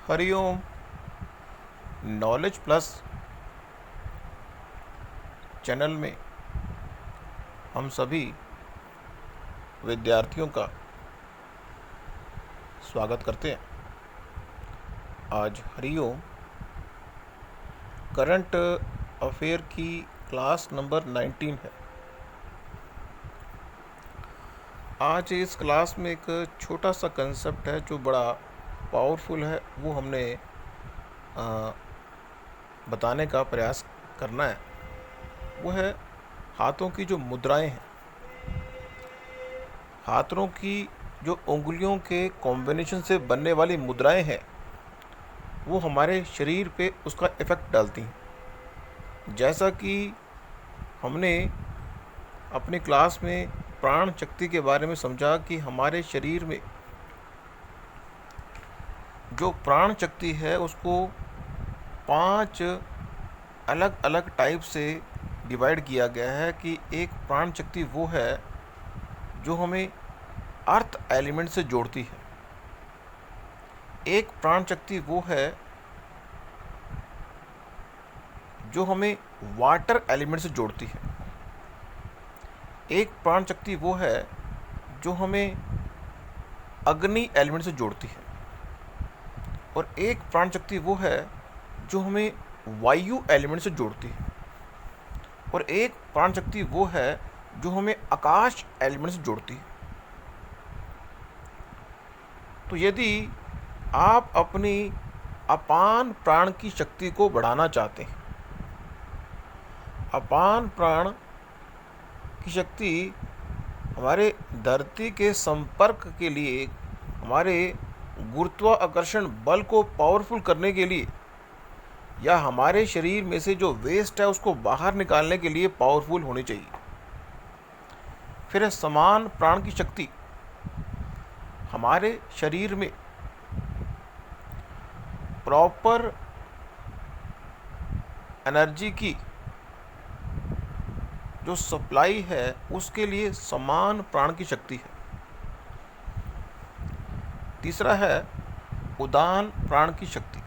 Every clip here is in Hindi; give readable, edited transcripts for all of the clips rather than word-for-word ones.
हरिओम। नॉलेज प्लस चैनल में हम सभी विद्यार्थियों का स्वागत करते हैं। आज हरिओम करंट अफेयर की क्लास नंबर 19 है। आज इस क्लास में एक छोटा सा कंसेप्ट है जो बड़ा पावरफुल है, वो हमने बताने का प्रयास करना है। वो है हाथों की जो मुद्राएं हैं, हाथों की जो उंगलियों के कॉम्बिनेशन से बनने वाली मुद्राएं हैं, वो हमारे शरीर पे उसका इफ़ेक्ट डालती हैं। जैसा कि हमने अपनी क्लास में प्राण शक्ति के बारे में समझा कि हमारे शरीर में जो प्राण शक्ति है उसको 5 अलग अलग टाइप से डिवाइड किया गया है। कि एक प्राण शक्ति वो है जो हमें अर्थ एलिमेंट से जोड़ती है, एक प्राण शक्ति वो है जो हमें वाटर एलिमेंट से जोड़ती है, एक प्राण शक्ति वो है जो हमें अग्नि एलिमेंट से जोड़ती है, और एक प्राण शक्ति वो है जो हमें वायु एलिमेंट से जोड़ती है, और एक प्राण शक्ति वो है जो हमें आकाश एलिमेंट से जोड़ती है। तो यदि आप अपनी अपान प्राण की शक्ति को बढ़ाना चाहते हैं, अपान प्राण की शक्ति हमारे धरती के संपर्क के लिए, हमारे गुरुत्वाकर्षण बल को पावरफुल करने के लिए, या हमारे शरीर में से जो वेस्ट है उसको बाहर निकालने के लिए पावरफुल होनी चाहिए। फिर समान प्राण की शक्ति हमारे शरीर में प्रॉपर एनर्जी की जो सप्लाई है उसके लिए समान प्राण की शक्ति है। तीसरा है उदान प्राण की शक्ति।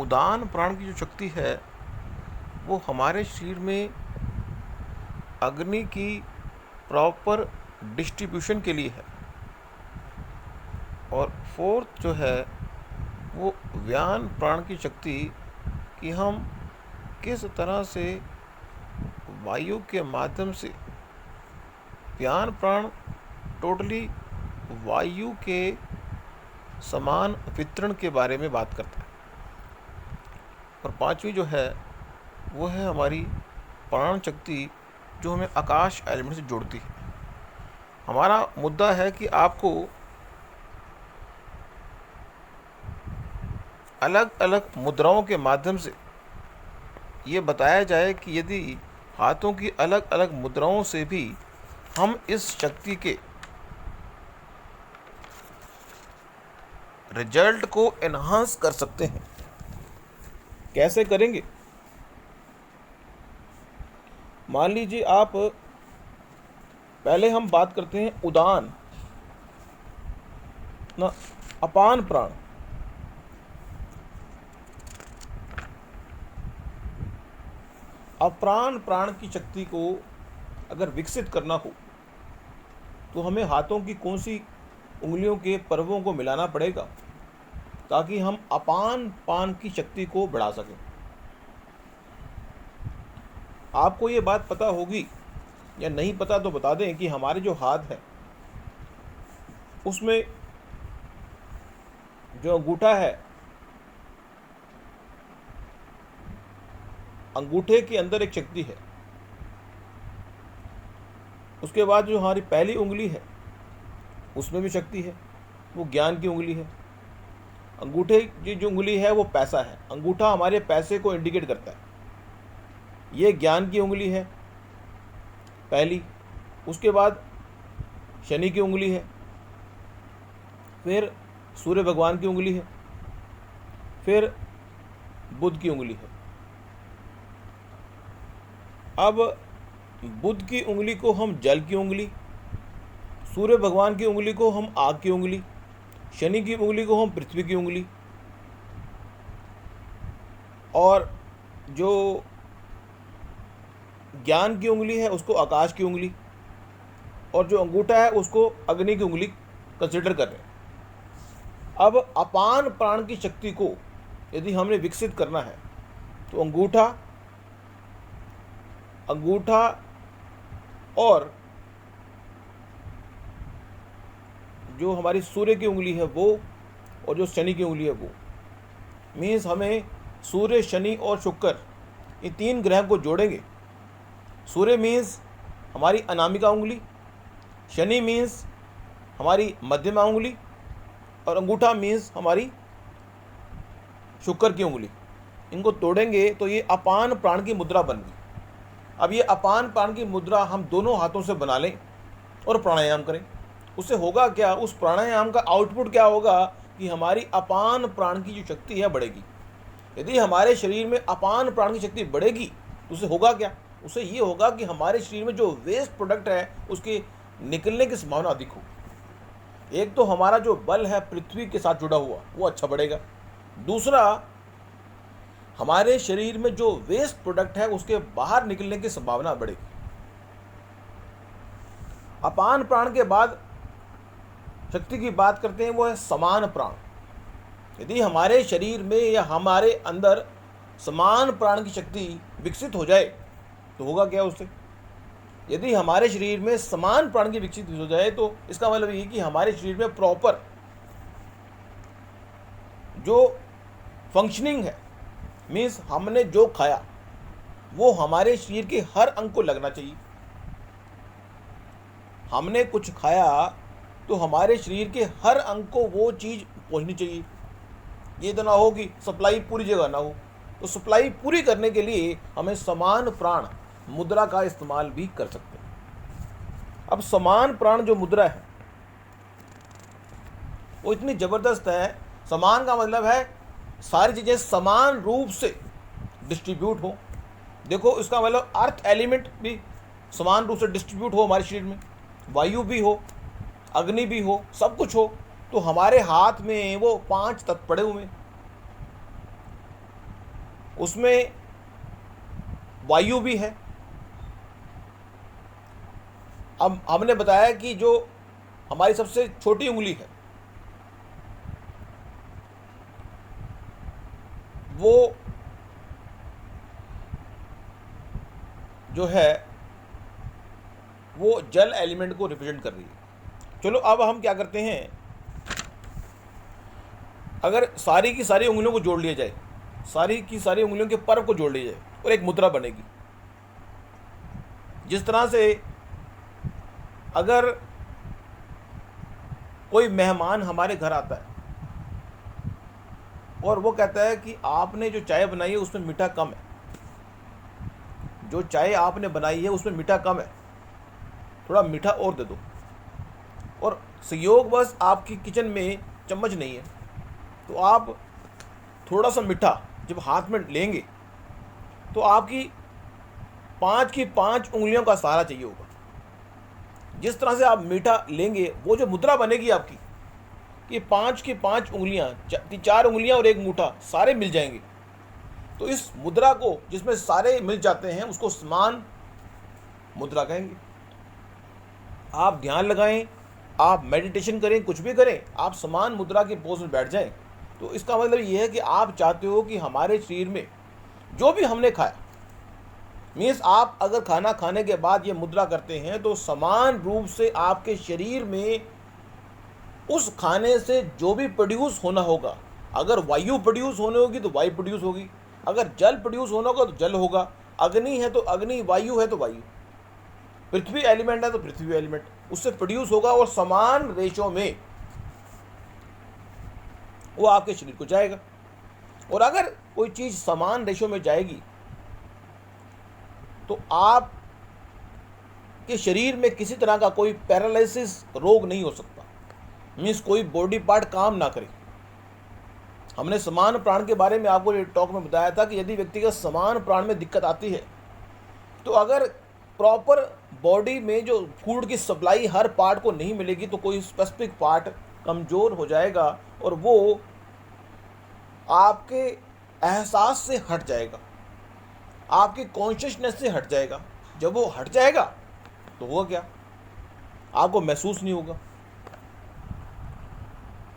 उदान प्राण की जो शक्ति है वो हमारे शरीर में अग्नि की प्रॉपर डिस्ट्रीब्यूशन के लिए है। और फोर्थ जो है वो व्यान प्राण की शक्ति, कि हम किस तरह से वायु के माध्यम से, व्यान प्राण टोटली वायु के समान वितरण के बारे में बात करता है। और पांचवी जो है वो है हमारी प्राण शक्ति जो हमें आकाश एलिमेंट से जोड़ती है। हमारा मुद्दा है कि आपको अलग अलग मुद्राओं के माध्यम से ये बताया जाए कि यदि हाथों की अलग अलग मुद्राओं से भी हम इस शक्ति के रिजल्ट को एनहांस कर सकते हैं। कैसे करेंगे? मान लीजिए आप, पहले हम बात करते हैं उदान ना, अपान प्राण। अपान प्राण की शक्ति को अगर विकसित करना हो तो हमें हाथों की कौन सी उंगलियों के पर्वों को मिलाना पड़ेगा ताकि हम अपान प्राण की शक्ति को बढ़ा सकें। आपको ये बात पता होगी या नहीं पता तो बता दें कि हमारे जो हाथ है उसमें जो अंगूठा है, अंगूठे के अंदर एक शक्ति है। उसके बाद जो हमारी पहली उंगली है उसमें भी शक्ति है, वो ज्ञान की उंगली है। अंगूठे की जो उंगली है वो पैसा है, अंगूठा हमारे पैसे को इंडिकेट करता है। ये ज्ञान की उंगली है पहली। उसके बाद शनि की उंगली है, फिर सूर्य भगवान की उंगली है, फिर बुध की उंगली है। अब बुध की उंगली को हम जल की उंगली, सूर्य भगवान की उंगली को हम आग की उंगली, शनि की उंगली को हम पृथ्वी की उंगली, और जो ज्ञान की उंगली है उसको आकाश की उंगली, और जो अंगूठा है उसको अग्नि की उंगली कंसिडर कर रहे हैं। अब अपान प्राण की शक्ति को यदि हमने विकसित करना है तो अंगूठा, अंगूठा और जो हमारी सूर्य की उंगली है वो, और जो शनि की उंगली है वो, मीन्स हमें सूर्य, शनि और शुक्र, ये तीन ग्रह को जोड़ेंगे। सूर्य मीन्स हमारी अनामिका उंगली, शनि मीन्स हमारी मध्यमा उंगली, और अंगूठा मीन्स हमारी शुक्र की उंगली। इनको तोड़ेंगे तो ये अपान प्राण की मुद्रा बन गई। अब ये अपान प्राण की मुद्रा हम दोनों हाथों से बना लें और प्राणायाम करें। उससे होगा क्या, उस प्राणायाम का आउटपुट क्या होगा कि हमारी अपान प्राण की जो शक्ति है बढ़ेगी। यदि हमारे शरीर में अपान प्राण की शक्ति बढ़ेगी तो उससे होगा क्या, उससे ये होगा कि हमारे शरीर में जो वेस्ट प्रोडक्ट है उसके निकलने की संभावना अधिक होगी। एक तो हमारा जो बल है पृथ्वी के साथ जुड़ा हुआ वो अच्छा बढ़ेगा, दूसरा हमारे शरीर में जो वेस्ट प्रोडक्ट है उसके बाहर निकलने की संभावना बढ़ेगी। अपान प्राण के बाद शक्ति की बात करते हैं, वो है समान प्राण। यदि हमारे शरीर में या हमारे अंदर समान प्राण की शक्ति विकसित हो जाए तो होगा क्या उससे, यदि हमारे शरीर में समान प्राण की विकसित हो जाए तो इसका मतलब ये कि हमारे शरीर में प्रॉपर जो फंक्शनिंग है, मीन्स हमने जो खाया वो हमारे शरीर के हर अंग को लगना चाहिए। हमने कुछ खाया तो हमारे शरीर के हर अंग को वो चीज़ पहुंचनी चाहिए। ये तो ना हो कि सप्लाई पूरी जगह ना हो। तो सप्लाई पूरी करने के लिए हमें समान प्राण मुद्रा का इस्तेमाल भी कर सकते हैं। अब समान प्राण जो मुद्रा है वो इतनी ज़बरदस्त है। समान का मतलब है सारी चीज़ें समान रूप से डिस्ट्रीब्यूट हो। देखो इसका मतलब अर्थ एलिमेंट भी समान रूप से डिस्ट्रीब्यूट हो हमारे शरीर में, वायु भी हो, अग्नि भी हो, सब कुछ हो। तो हमारे हाथ में वो 5 तत्व पड़े हुए, उसमें वायु भी है। अब हमने बताया कि जो हमारी सबसे छोटी उंगली है वो जो है वो जल एलिमेंट को रिप्रेजेंट कर रही है। चलो अब हम क्या करते हैं, अगर सारी की सारी उंगलियों को जोड़ लिया जाए, सारी की सारी उंगलियों के पर्व को जोड़ लिया जाए और एक मुद्रा बनेगी। जिस तरह से अगर कोई मेहमान हमारे घर आता है और वो कहता है कि आपने जो चाय बनाई है उसमें मीठा कम है, जो चाय आपने बनाई है उसमें मीठा कम है, थोड़ा मीठा और दे दो। और संयोगवश आपकी किचन में चम्मच नहीं है तो आप थोड़ा सा मीठा जब हाथ में लेंगे तो आपकी 5 की 5 उंगलियों का सहारा चाहिए होगा। जिस तरह से आप मीठा लेंगे वो जो मुद्रा बनेगी आपकी, कि 5 की 5 उंगलियां, 4 उंगलियां और एक मुट्ठा सारे मिल जाएंगे। तो इस मुद्रा को जिसमें सारे मिल जाते हैं उसको समान मुद्रा कहेंगे। आप ध्यान लगाएं, आप मेडिटेशन करें, कुछ भी करें, आप समान मुद्रा की पोज में बैठ जाएं। तो इसका मतलब ये है कि आप चाहते हो कि हमारे शरीर में जो भी हमने खाया, मीन्स आप अगर खाना खाने के बाद ये मुद्रा करते हैं तो समान रूप से आपके शरीर में उस खाने से जो भी प्रोड्यूस होना होगा, अगर वायु प्रोड्यूस होनी होगी तो वायु प्रोड्यूस होगी, अगर जल प्रोड्यूस होना होगा तो जल होगा, अग्नि है तो अग्नि, वायु है तो वायु, पृथ्वी एलिमेंट है तो पृथ्वी एलिमेंट, उससे प्रोड्यूस होगा और समान रेशो में वो आपके शरीर को जाएगा। और अगर कोई चीज़ समान रेशो में जाएगी तो आप के शरीर में किसी तरह का कोई पैरालिसिस रोग नहीं हो सकता, मीन्स कोई बॉडी पार्ट काम ना करे। हमने समान प्राण के बारे में आपको टॉक में बताया था कि यदि व्यक्ति का समान प्राण में दिक्कत आती है तो अगर प्रॉपर बॉडी में जो फूड की सप्लाई हर पार्ट को नहीं मिलेगी तो कोई स्पेसिफिक पार्ट कमज़ोर हो जाएगा और वो आपके एहसास से हट जाएगा, आपकी कॉन्शियसनेस से हट जाएगा। जब वो हट जाएगा तो होगा क्या, आपको महसूस नहीं होगा।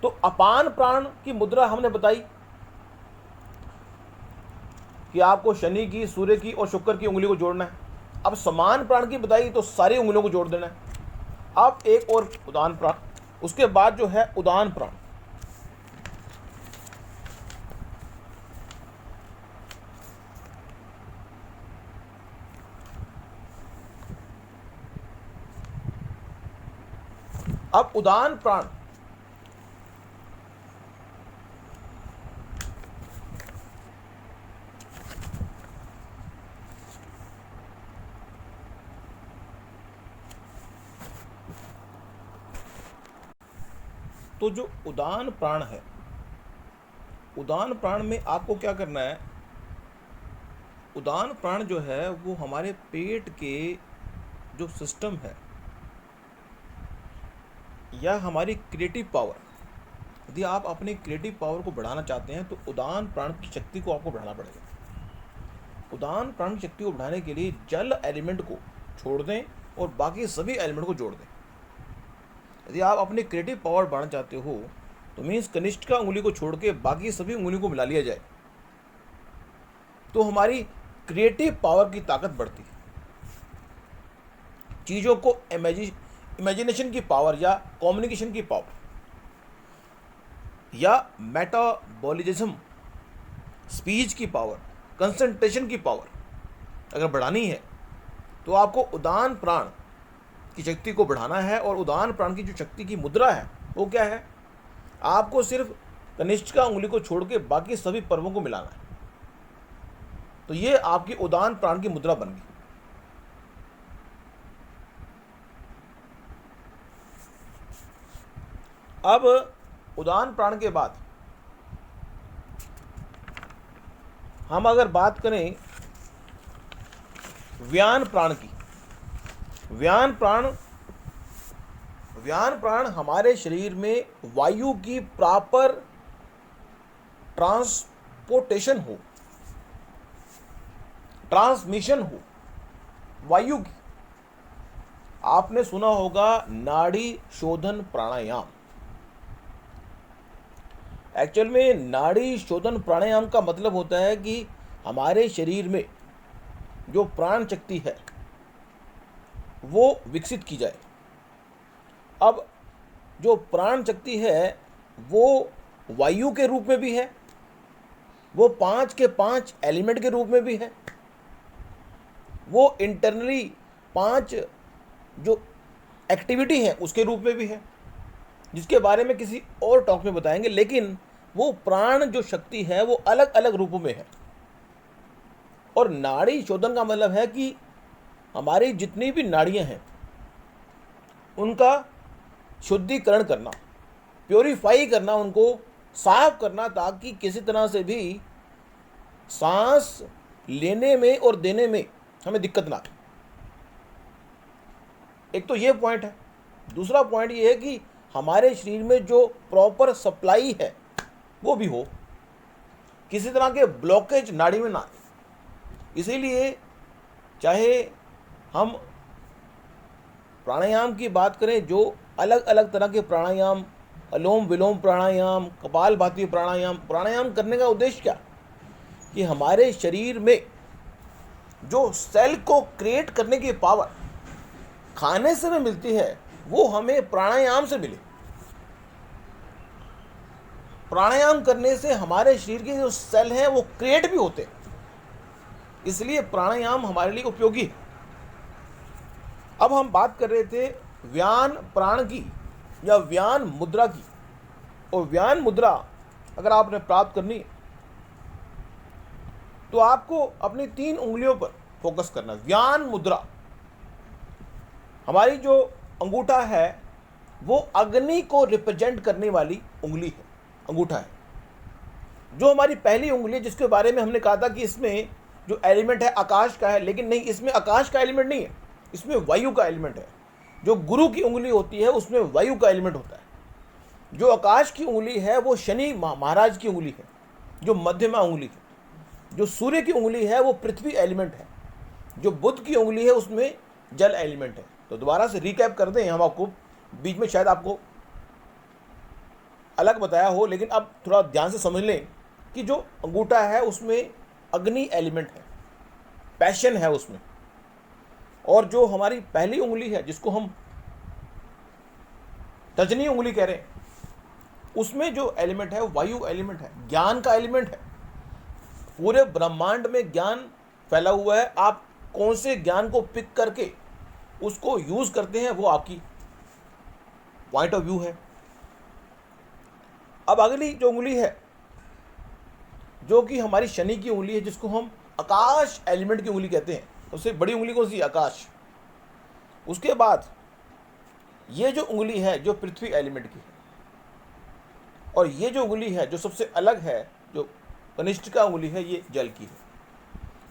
तो अपान प्राण की मुद्रा हमने बताई कि आपको शनि की, सूर्य की और शुक्र की उंगली को जोड़ना है। अब समान प्राण की बताई तो सारी उंगलियों को जोड़ देना है। अब एक और उदान प्राण, उसके बाद जो है उदान प्राण। अब उदान प्राण तो जो उदान प्राण है, उदान प्राण में आपको क्या करना है, उदान प्राण जो है वो हमारे पेट के जो सिस्टम है या हमारी क्रिएटिव पावर, यदि आप अपनी क्रिएटिव पावर को बढ़ाना चाहते हैं तो उदान प्राण की शक्ति को आपको बढ़ाना पड़ेगा। उदान प्राण की शक्ति को बढ़ाने के लिए जल एलिमेंट को छोड़ दें और बाकी सभी एलिमेंट को जोड़ दें। यदि आप अपनी क्रिएटिव पावर बढ़ाना चाहते हो तो मीन्स कनिष्ठिका उंगली को छोड़ के बाकी सभी उंगली को मिला लिया जाए, तो हमारी क्रिएटिव पावर की ताकत बढ़ती है। चीज़ों को इमेजिनेशन की पावर या कम्युनिकेशन की पावर या मेटाबॉलिज्म, स्पीच की पावर, कंसंट्रेशन की पावर अगर बढ़ानी है तो आपको उदान प्राण की शक्ति को बढ़ाना है। और उदान प्राण की जो शक्ति की मुद्रा है वो क्या है, आपको सिर्फ कनिष्ठिका उंगली को छोड़ के बाकी सभी पर्वों को मिलाना है। तो ये आपकी उदान प्राण की मुद्रा बन गई। अब उदान प्राण के बाद हम अगर बात करें व्यान प्राण की, व्यान प्राण हमारे शरीर में वायु की प्रॉपर ट्रांसपोर्टेशन हो, ट्रांसमिशन हो वायु की। आपने सुना होगा नाड़ी शोधन प्राणायाम। एक्चुअल में नाड़ी शोधन प्राणायाम का मतलब होता है कि हमारे शरीर में जो प्राण शक्ति है वो विकसित की जाए। अब जो प्राण शक्ति है वो वायु के रूप में भी है, वो 5 के 5 एलिमेंट के रूप में भी है, वो इंटरनली 5 जो एक्टिविटी है उसके रूप में भी है, जिसके बारे में किसी और टॉक में बताएंगे। लेकिन वो प्राण जो शक्ति है वो अलग अलग रूपों में है। और नाड़ी शोधन का मतलब है कि हमारी जितनी भी नाड़ियां हैं उनका शुद्धिकरण करना, प्योरीफाई करना, उनको साफ करना, ताकि किसी तरह से भी सांस लेने में और देने में हमें दिक्कत ना आए। एक तो ये पॉइंट है। दूसरा पॉइंट ये है कि हमारे शरीर में जो प्रॉपर सप्लाई है वो भी हो, किसी तरह के ब्लॉकेज नाड़ी में ना आए। इसीलिए चाहे हम प्राणायाम की बात करें, जो अलग अलग तरह के प्राणायाम, अनुलोम विलोम प्राणायाम, कपालभाति प्राणायाम करने का उद्देश्य क्या, कि हमारे शरीर में जो सेल को क्रिएट करने की पावर खाने से हमें मिलती है वो हमें प्राणायाम से मिले। प्राणायाम करने से हमारे शरीर के जो सेल हैं वो क्रिएट भी होते हैं, इसलिए प्राणायाम हमारे लिए उपयोगी है। अब हम बात कर रहे थे व्यान प्राण की या व्यान मुद्रा की। और व्यान मुद्रा अगर आपने प्राप्त करनी है तो आपको अपनी 3 उंगलियों पर फोकस करना। व्यान मुद्रा, हमारी जो अंगूठा है वो अग्नि को रिप्रेजेंट करने वाली उंगली है, अंगूठा है। जो हमारी पहली उंगली है जिसके बारे में हमने कहा था कि इसमें जो एलिमेंट है आकाश का है, लेकिन नहीं, इसमें आकाश का एलिमेंट नहीं है, इसमें वायु का एलिमेंट है। जो गुरु की उंगली होती है उसमें वायु का एलिमेंट होता है। जो आकाश की उंगली है वो शनि महाराज की उंगली है, जो मध्यमा उंगली है। जो सूर्य की उंगली है वो पृथ्वी एलिमेंट है। जो बुध की उंगली है उसमें जल एलिमेंट है। तो दोबारा से रिकैप कर दें, हम आपको बीच में शायद आपको अलग बताया हो, लेकिन अब थोड़ा ध्यान से समझ लें कि जो अंगूठा है उसमें अग्नि एलिमेंट है, पैशन है उसमें। और जो हमारी पहली उंगली है जिसको हम तर्जनी उंगली कह रहे हैं, उसमें जो एलिमेंट है वो वायु एलिमेंट है, ज्ञान का एलिमेंट है। पूरे ब्रह्मांड में ज्ञान फैला हुआ है, आप कौन से ज्ञान को पिक करके उसको यूज करते हैं वो आपकी पॉइंट ऑफ व्यू है। अब अगली जो उंगली है जो कि हमारी शनि की उंगली है, जिसको हम आकाश एलिमेंट की उंगली कहते हैं, उससे बड़ी उंगली कौन सी? आकाश। उसके बाद ये जो उंगली है जो पृथ्वी एलिमेंट की है, और ये जो उंगली है जो सबसे अलग है, जो कनिष्ठिका उंगली है, ये जल की है।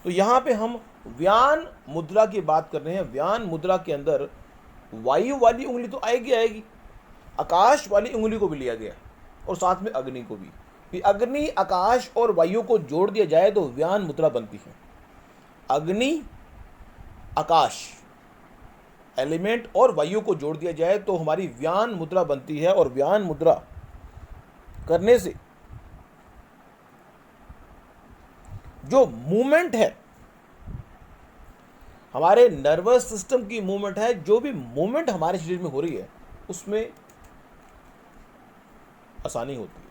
तो यहाँ पे हम व्यान मुद्रा की बात कर रहे हैं। व्यान मुद्रा के अंदर वायु वाली उंगली तो आएगी आएगी, आकाश वाली उंगली को भी लिया गया और साथ में अग्नि को भी। अग्नि, आकाश और वायु को जोड़ दिया जाए तो व्यान मुद्रा बनती है। अग्नि, आकाश एलिमेंट और वायु को जोड़ दिया जाए तो हमारी व्यान मुद्रा बनती है। और व्यान मुद्रा करने से जो मूवमेंट है, हमारे नर्वस सिस्टम की मूवमेंट है, जो भी मूवमेंट हमारे शरीर में हो रही है उसमें आसानी होती है।